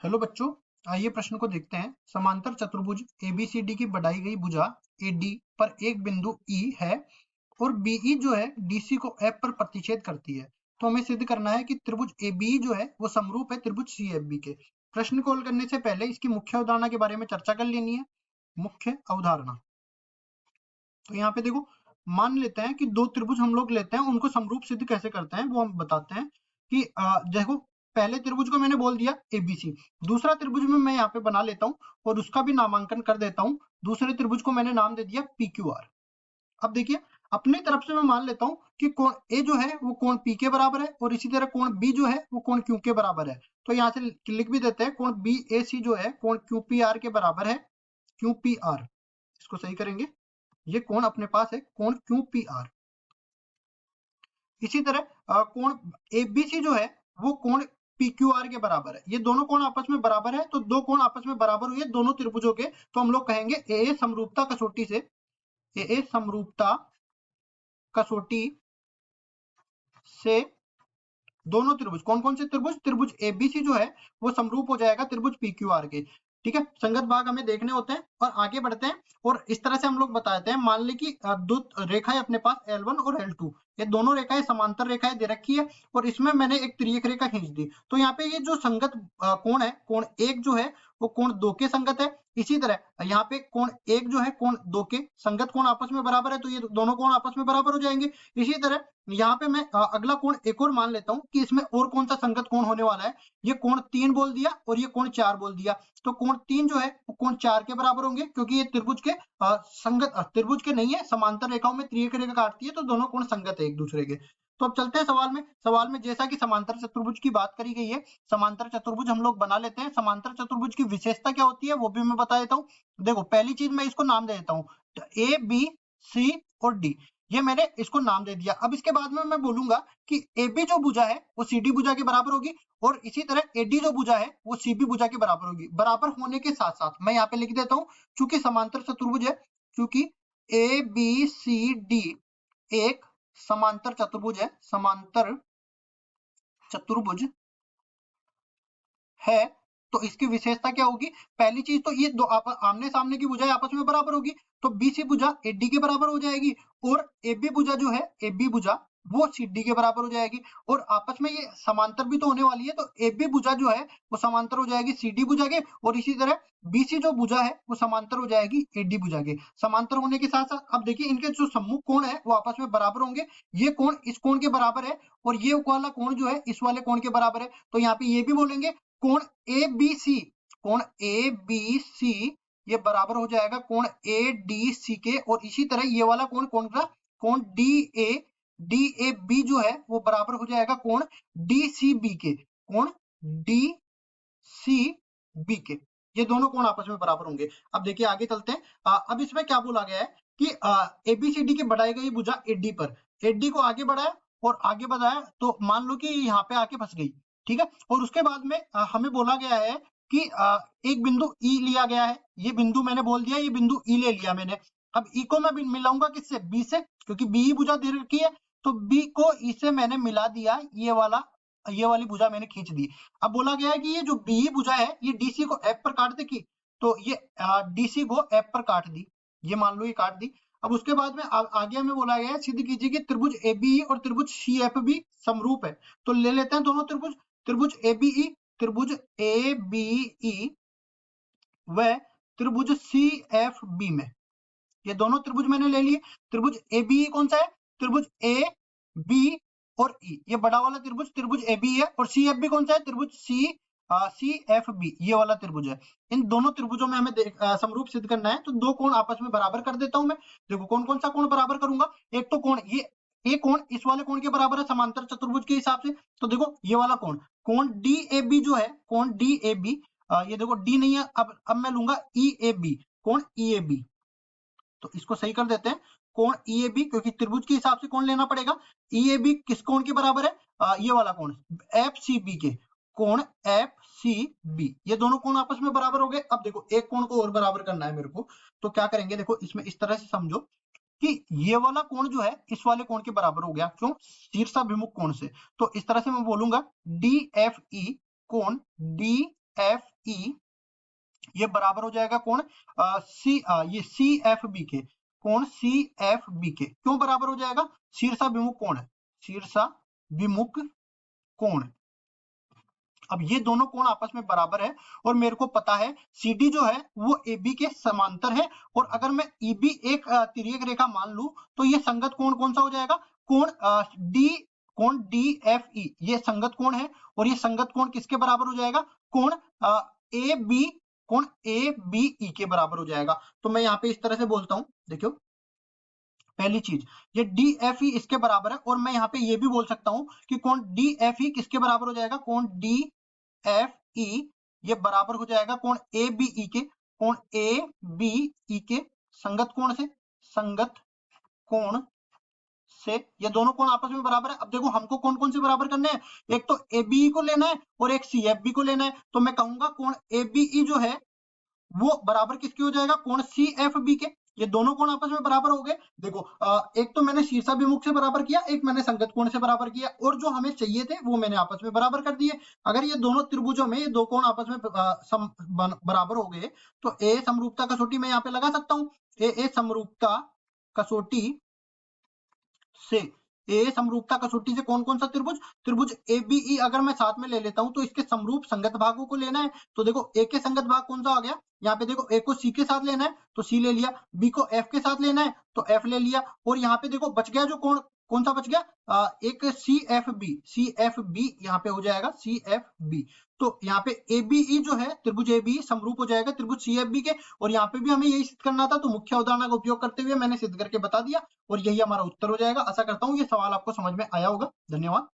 Hello बच्चों, आइए प्रश्न को देखते हैं। समांतर चतुर्भुज एबीसीडी की बढ़ाई गई भुजा एडी पर एक बिंदु ई है और बीई जो है डीसी को एफ पर प्रतिच्छेद करती है। तो हमें सिद्ध करना है कि त्रिभुज एबीई जो है वो समरूप है त्रिभुज सीएफबी के। प्रश्न को हल करने से पहले इसकी मुख्य अवधारणा के बारे में चर्चा कर लेनी है। मुख्य अवधारणा, तो यहाँ पे देखो, मान लेते हैं कि दो त्रिभुज हम लोग लेते हैं, उनको समरूप सिद्ध कैसे करते हैं वो हम बताते हैं कि देखो, पहले त्रिभुज को मैंने बोल दिया एबीसी, दूसरा त्रिभुज में मैं यहाँ पे बना लेता हूँ और उसका भी नामांकन कर देता हूँ। दूसरे त्रिभुज को मैंने नाम दे दिया पीक्यूआर। अब देखिए, अपनी तरफ से मैं मान लेता हूँ कि कोण ए जो है वो कोण पी के बराबर है और इसी तरह कोण बी जो है वो कोण क्यू के बराबर है। तो यहाँ से लिख भी देते हैं, कोण बी ए सी जो है कोण क्यू पी आर के बराबर है। क्यू पी आर, इसको सही करेंगे, ये कोण अपने पास है कोण क्यू पी आर। इसी तरह कोण एबीसी जो है वो कोण पीक्यूआर के बराबर है। ये दोनों कोण आपस में बराबर है, तो दो कोण आपस में बराबर हुए दोनों त्रिभुजों के, तो हम लोग कहेंगे ए समरूपता कसौटी से, ए समरूपता कसौटी से दोनों त्रिभुज, कौन कौन से त्रिभुज, त्रिभुज एबीसी जो है वो समरूप हो जाएगा त्रिभुज पीक्यूआर के। ठीक है, संगत भाग हमें देखने होते हैं और आगे बढ़ते हैं और इस तरह से हम लोग बताते हैं। मान ली कि दो रेखाएं अपने पास L1 और L2, ये दोनों रेखाएं समांतर रेखाएं दे रखी है और इसमें मैंने एक तिर्यक रेखा खींच दी। तो यहाँ पे ये जो संगत कोण है, कोण एक जो है वो कोण दो के संगत है। इसी तरह यहाँ पे कोण एक जो है कोण दो के संगत, कोण आपस में बराबर है, तो ये दोनों कोण आपस में बराबर हो जाएंगे। इसी तरह यहाँ पे मैं अगला कोण एक और मान लेता हूँ कि इसमें और कौन सा संगत कोण होने वाला है। ये कोण 3 बोल दिया और ये कोण 4 बोल दिया, तो कोण 3 जो है वो कोण 4 के बराबर होंगे, क्योंकि ये त्रिभुज के संगत त्रिभुज के नहीं है, समांतर रेखाओं में त्रियक रेखा काटती है, तो दोनों कोण संगत है एक दूसरे के। तो अब चलते हैं सवाल में। सवाल में जैसा कि समांतर चतुर्भुज की बात करी गई है, समांतर चतुर्भुज हम लोग बना लेते हैं। समांतर चतुर्भुज की विशेषता क्या होती है वो भी मैं बता देता हूँ। देखो, पहली चीज मैं इसको नाम दे देता हूँ, ए बी सी और डी, ये मैंने इसको नाम दे दिया। अब इसके बाद में मैं बोलूंगा कि AB जो भुजा है वो CD भुजा के बराबर होगी और इसी तरह AD जो भुजा है वो CB भुजा के बराबर होगी। बराबर होने के साथ साथ मैं यहाँ पे लिख देता हूँ, चूंकि समांतर चतुर्भुज है, चूंकि ABCD एक समांतर चतुर्भुज है, समांतर चतुर्भुज है, तो इसकी विशेषता क्या होगी। पहली चीज तो ये दो आमने सामने की भुजाएं आपस में बराबर होगी, तो BC भुजा AD के बराबर हो जाएगी और AB भुजा जो है AB भुजा वो CD के बराबर हो जाएगी। और आपस में ये समांतर भी तो होने वाली है, तो AB भुजा जो है वो समांतर हो जाएगी CD भुजा के और इसी तरह BC जो भुजा है वो समांतर हो जाएगी AD भुजा के। समांतर होने के साथ साथ अब देखिए, इनके जो सम्मुख कोण है वो आपस में बराबर होंगे। ये कोण इस कोण के बराबर है और ये वाला कोण जो है इस वाले कोण के बराबर है, तो यहाँ पे ये भी बोलेंगे कोण ABC, कोण ABC ये बराबर हो जाएगा कोण ADC के। और इसी तरह ये वाला कोण कौन सा, कोण DAB जो है वो बराबर हो जाएगा कोण DCB के, कोण DCB के। ये दोनों कोण आपस में बराबर होंगे। अब देखिए आगे चलते हैं। अब इसमें क्या बोला गया है कि ABCD की बढ़ाई गई भुजा AD पर, AD को आगे बढ़ाया और आगे बढ़ाया, तो मान लो कि यहाँ पे आके फंस गई। ठीक है, और उसके बाद में हमें बोला गया है कि एक बिंदु E लिया गया है। ये बिंदु मैंने बोल दिया, ये बिंदु E ले लिया मैंने। अब E को मैं मिलाऊंगा किससे, B से, क्योंकि B ही भुजा दे रखी है, तो B को E से मैंने मिला दिया, ये वाली भुजा मैंने खींच दी। अब बोला गया है कि ये जो B भुजा है ये DC को F पर काट देगी, तो ये DC को F पर काट दी, ये मान लो ये काट दी। अब उसके बाद में आगे हमें बोला गया है सिद्ध कीजिए कि त्रिभुज ABE और त्रिभुज CFB समरूप है। तो ले लेते हैं दोनों त्रिभुज, त्रिभुज ABE, त्रिभुज ABE व त्रिभुज CFB में, ये दोनों त्रिभुज मैंने ले लिए। त्रिभुज ABE कौन सा है, त्रिभुज AB और E, ये बड़ा वाला त्रिभुज त्रिभुज ABE है। और CFB कौन सा है, त्रिभुज CFB, ये वाला त्रिभुज है। इन दोनों त्रिभुजों में हमें समरूप सिद्ध करना है, तो दो कोण आपस में बराबर कर देता हूं मैं। देखो कौन कौन सा कोण बराबर करूंगा, एक तो कोण ये कोण इस वाले कोण के बराबर है समांतर चतुर्भुज के हिसाब से, तो देखो ये वाला कोण, कोण DAB जो है, कोण DAB, ये देखो D नहीं है, अब मैं लूंगा EAB, कोण EAB, तो इसको सही कर देते हैं, कोण EAB, क्योंकि त्रिभुज के हिसाब से कोण लेना पड़ेगा। EAB किस कोण के बराबर है, ये वाला कोण FCB के, कोण FCB, ये दोनों कोण आपस में बराबर हो गए। अब देखो एक कोण को और बराबर करना है मेरे को, तो क्या करेंगे, देखो इसमें इस तरह से समझो कि ये वाला कोण जो है इस वाले कोण के बराबर हो गया, क्यों, शीर्षाभिमुख कोण से। तो इस तरह से मैं बोलूंगा DFE, कोण DFE ई ये बराबर हो जाएगा कौन ये सी एफ बी के, कौन सी एफ बी के। क्यों बराबर हो जाएगा? शीर्षा विमुख कोण है, शीर्षा विमुख कोण। अब ये दोनों कोण आपस में बराबर है और मेरे को पता है CD जो है वो AB के समांतर है, और अगर मैं EB एक तिर्यक रेखा मान लूं तो ये संगत कोण कौन सा हो जाएगा? कोण DFE ये संगत कोण है, और ये संगत कोण किसके बराबर हो जाएगा? कोण AB, कोण ABE के बराबर हो जाएगा। तो मैं यहाँ पे इस तरह से बोलता हूं, देखियो पहली चीज ये DFE इसके बराबर है, और मैं यहाँ पे ये भी बोल सकता हूं कि कोण DFE किसके बराबर हो जाएगा? कोण DFE ये बराबर हो जाएगा कोण ABE के, कोण ABE के संगत कोण से, संगत कोण से। ये दोनों कोण आपस में बराबर है। अब देखो हमको कौन कौन से बराबर करने हैं, एक तो ABE को लेना है और एक CFB को लेना है। तो मैं कहूंगा कोण ABE जो है वो बराबर किसके हो जाएगा? कोण CFB के। ये दोनों कोण आपस में बराबर हो गए। देखो एक तो मैंने शीर्षाभिमुख से बराबर किया, एक मैंने संगत कोण से बराबर किया, और जो हमें चाहिए थे वो मैंने आपस में बराबर कर दिए। अगर ये दोनों त्रिभुजों में ये दो कोण आपस में बराबर हो गए तो ए समरूपता कसौटी मैं यहाँ पे लगा सकता हूँ। ए समरूपता कसौटी से, ए समरूपता कसौटी से कौन कौन सा त्रिभुज? त्रिभुज ABE अगर मैं साथ में ले लेता हूं तो इसके समरूप संगत भागों को लेना है। तो देखो ए के संगत भाग कौन सा आ गया? यहाँ पे देखो ए को सी के साथ लेना है तो सी ले लिया, बी को एफ के साथ लेना है तो एफ ले लिया, और यहाँ पे देखो बच गया जो कौन सा बच गया? एक CFB यहाँ पे हो जाएगा CFB। तो यहाँ पे ABE जो है त्रिभुज ABE समरूप हो जाएगा त्रिभुज CFB के, और यहाँ पे भी हमें यही सिद्ध करना था, तो मुख्य उदाहरण का उपयोग करते हुए मैंने सिद्ध करके बता दिया, और यही हमारा उत्तर हो जाएगा। आशा करता हूँ ये सवाल आपको समझ में आया होगा। धन्यवाद।